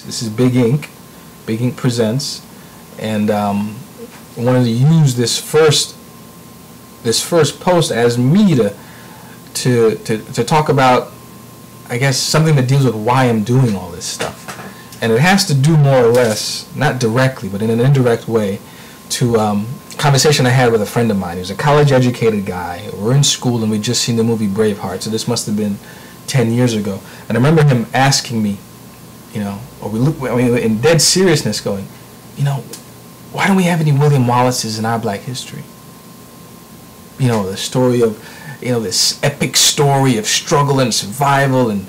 This is Big Ink, Big Ink Presents, and I wanted to use this first post as me to talk about, I guess, something that deals with why I'm doing all this stuff. And it has to do more or less, not directly, but in an indirect way, to a conversation I had with a friend of mine. He was a college-educated guy. We're in school and we'd just seen the movie Bravehearts, so this must have been 10 years ago. And I remember him asking me, in dead seriousness going, why don't we have any William Wallaces in our black history? The story of, this epic story of struggle and survival and,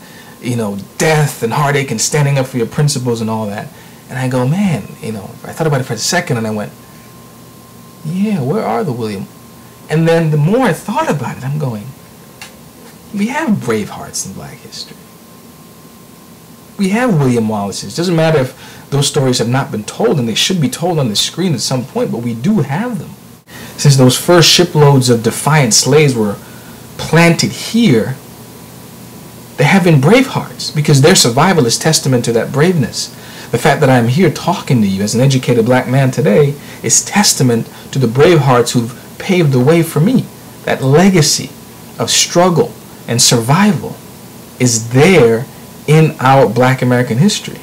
death and heartache and standing up for your principles and all that. And I go, man, I thought about it for a second and I went, yeah, where are the William? And then the more I thought about it, I'm going, we have Bravehearts in black history. We have William Wallaces. Doesn't matter if those stories have not been told, and they should be told on the screen at some point, but we do have them. Since those first shiploads of defiant slaves were planted here, there have been Bravehearts, because their survival is testament to that braveness. The fact that I'm here talking to you as an educated black man today is testament to the Bravehearts who've paved the way for me. That legacy of struggle and survival is there in our black American history.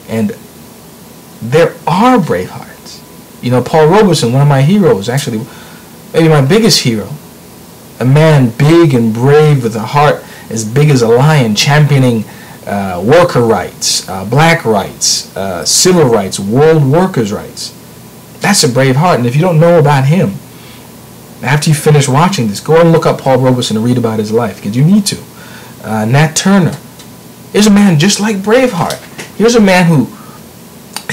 And there are Bravehearts. Paul Robeson, one of my heroes, actually maybe my biggest hero, a man big and brave with a heart as big as a lion, championing worker rights, black rights, civil rights, world workers' rights. That's a brave heart. And if you don't know about him, after you finish watching this, go and look up Paul Robeson and read about his life, because you need to. Nat Turner. Here's a man just like Braveheart. Here's a man who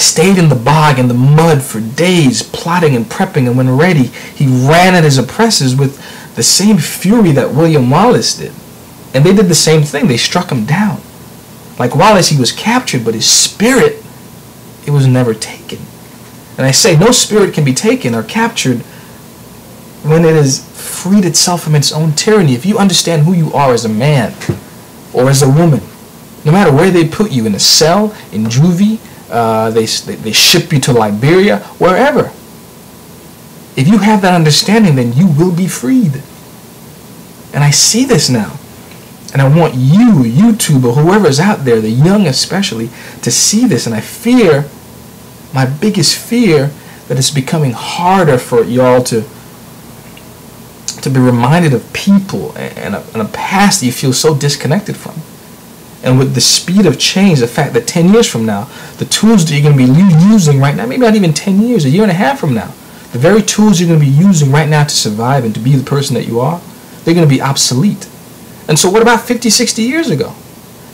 stayed in the bog in the mud for days, plotting and prepping, and when ready, he ran at his oppressors with the same fury that William Wallace did. And they did the same thing. They struck him down. Like Wallace, he was captured, but his spirit, it was never taken. And I say, no spirit can be taken or captured when it has freed itself from its own tyranny. If you understand who you are as a man or as a woman, no matter where they put you, in a cell, in juvie, they ship you to Liberia, wherever. If you have that understanding, then you will be freed. And I see this now. And I want you, YouTube, or whoever's out there, the young especially, to see this. And I fear, my biggest fear, that it's becoming harder for y'all to be reminded of people and a past that you feel so disconnected from. And with the speed of change, the fact that 10 years from now, the tools that you're going to be using right now, maybe not even 10 years, a year and a half from now, the very tools you're going to be using right now to survive and to be the person that you are, they're going to be obsolete. And so what about 50, 60 years ago?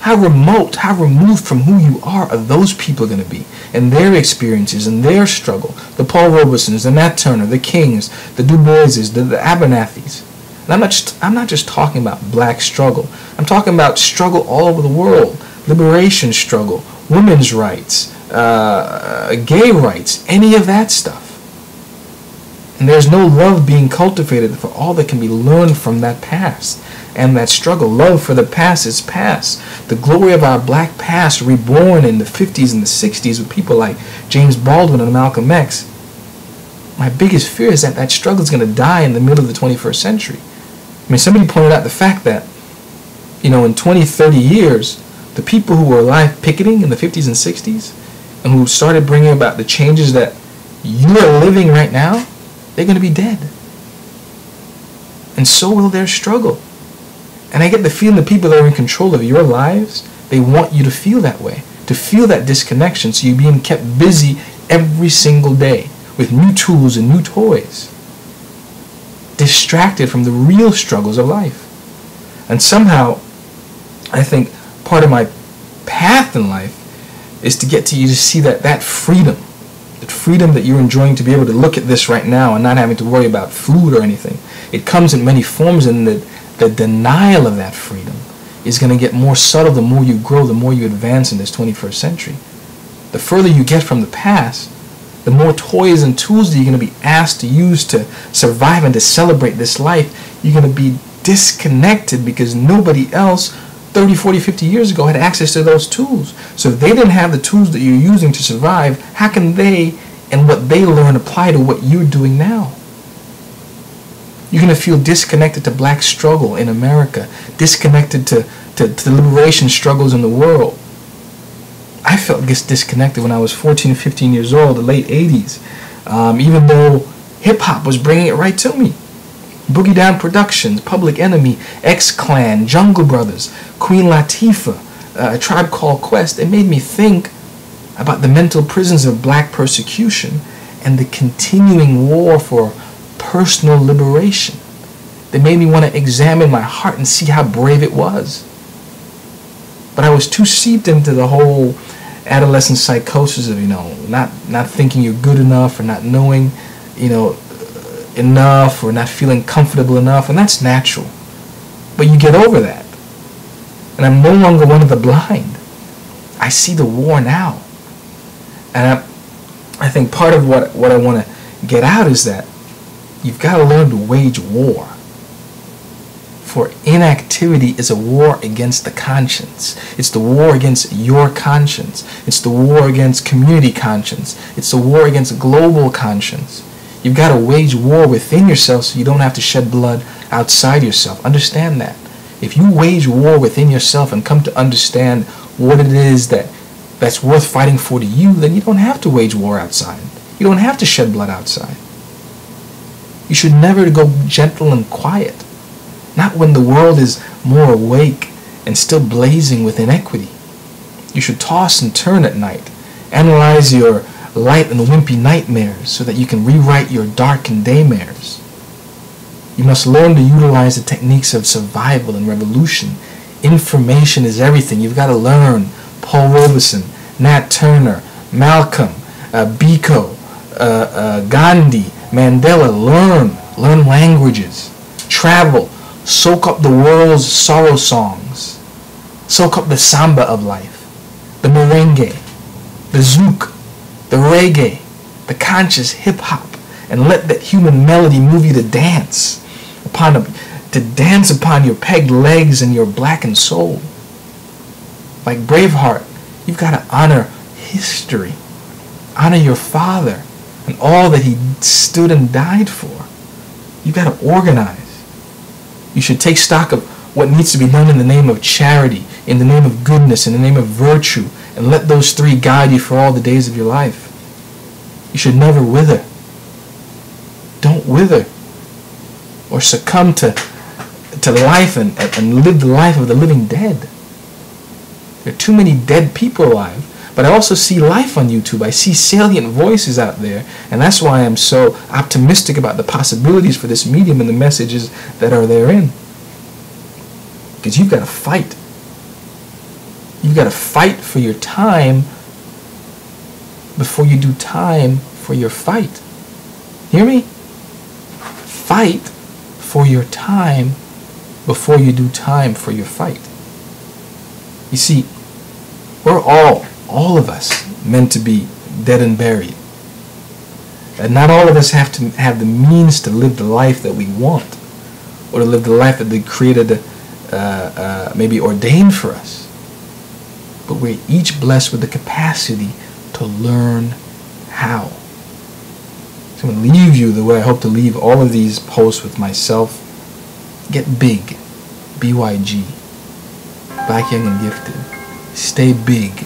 How remote, how removed from who you are those people going to be, and their experiences and their struggle? The Paul Robesons, the Nat Turner, the Kings, the Du Boises, the Abernethys. And I'm not just talking about black struggle. I'm talking about struggle all over the world. Liberation struggle, women's rights, gay rights, any of that stuff. And there's no love being cultivated for all that can be learned from that past and that struggle. Love for the past is past. The glory of our black past, reborn in the 50s and the 60s with people like James Baldwin and Malcolm X. My biggest fear is that that struggle is going to die in the middle of the 21st century. Somebody pointed out the fact that, in 20, 30 years, the people who were alive picketing in the 50s and 60s and who started bringing about the changes that you are living right now, they're going to be dead. And so will their struggle. And I get the feeling the people that are in control of your lives, they want you to feel that way, to feel that disconnection, so you're being kept busy every single day with new tools and new toys, distracted from the real struggles of life. And somehow, I think part of my path in life is to get to you to see that freedom, the freedom that you're enjoying, to be able to look at this right now and not having to worry about food or anything. It comes in many forms, and the denial of that freedom is going to get more subtle the more you grow, the more you advance in this 21st century. The further you get from the past, the more toys and tools that you're going to be asked to use to survive and to celebrate this life. You're going to be disconnected because nobody else 30, 40, 50 years ago had access to those tools. So if they didn't have the tools that you're using to survive, how can they and what they learn apply to what you're doing now? You're going to feel disconnected to black struggle in America, disconnected to liberation struggles in the world. I felt disconnected when I was 14, 15 years old, the late 80s, even though hip-hop was bringing it right to me. Boogie Down Productions, Public Enemy, X-Clan, Jungle Brothers, Queen Latifah, A Tribe Called Quest. It made me think about the mental prisons of black persecution and the continuing war for personal liberation. They made me want to examine my heart and see how brave it was. But I was too seeped into the whole adolescent psychosis of, not thinking you're good enough, or not knowing, enough, or not feeling comfortable enough, and that's natural. But you get over that. And I'm no longer one of the blind. I see the war now. And I think part of what I want to get out is that you've got to learn to wage war. For inactivity is a war against the conscience. It's the war against your conscience. It's the war against community conscience. It's the war against global conscience. You've got to wage war within yourself so you don't have to shed blood outside yourself. Understand that. If you wage war within yourself and come to understand what it is that's worth fighting for to you, then you don't have to wage war outside. You don't have to shed blood outside. You should never go gentle and quiet. Not when the world is more awake and still blazing with inequity. You should toss and turn at night. Analyze your light and wimpy nightmares so that you can rewrite your darkened daymares. You must learn to utilize the techniques of survival and revolution. Information is everything. You've got to learn. Paul Robeson, Nat Turner, Malcolm, Biko, Gandhi, Mandela. Learn languages. Travel. Soak up the world's sorrow songs. Soak up the samba of life, the merengue, the zouk, the reggae, the conscious hip-hop, and let that human melody move you to dance upon your pegged legs and your blackened soul. Like Braveheart, you've got to honor history, honor your father and all that he stood and died for. You've got to organize. You should take stock of what needs to be done in the name of charity, in the name of goodness, in the name of virtue, and let those three guide you for all the days of your life. You should never wither. Don't wither or succumb to life and live the life of the living dead. There are too many dead people alive. But I also see life on YouTube. I see salient voices out there. And that's why I'm so optimistic about the possibilities for this medium and the messages that are therein. Because you've got to fight. You've got to fight for your time before you do time for your fight. Hear me? Fight for your time before you do time for your fight. You see, we're all of us meant to be dead and buried. And not all of us have to have the means to live the life that we want, or to live the life that the Creator maybe ordained for us. But we're each blessed with the capacity to learn how. So I'm going to leave you the way I hope to leave all of these posts with myself. Get big. BYG. Black, Young, and Gifted. Stay big.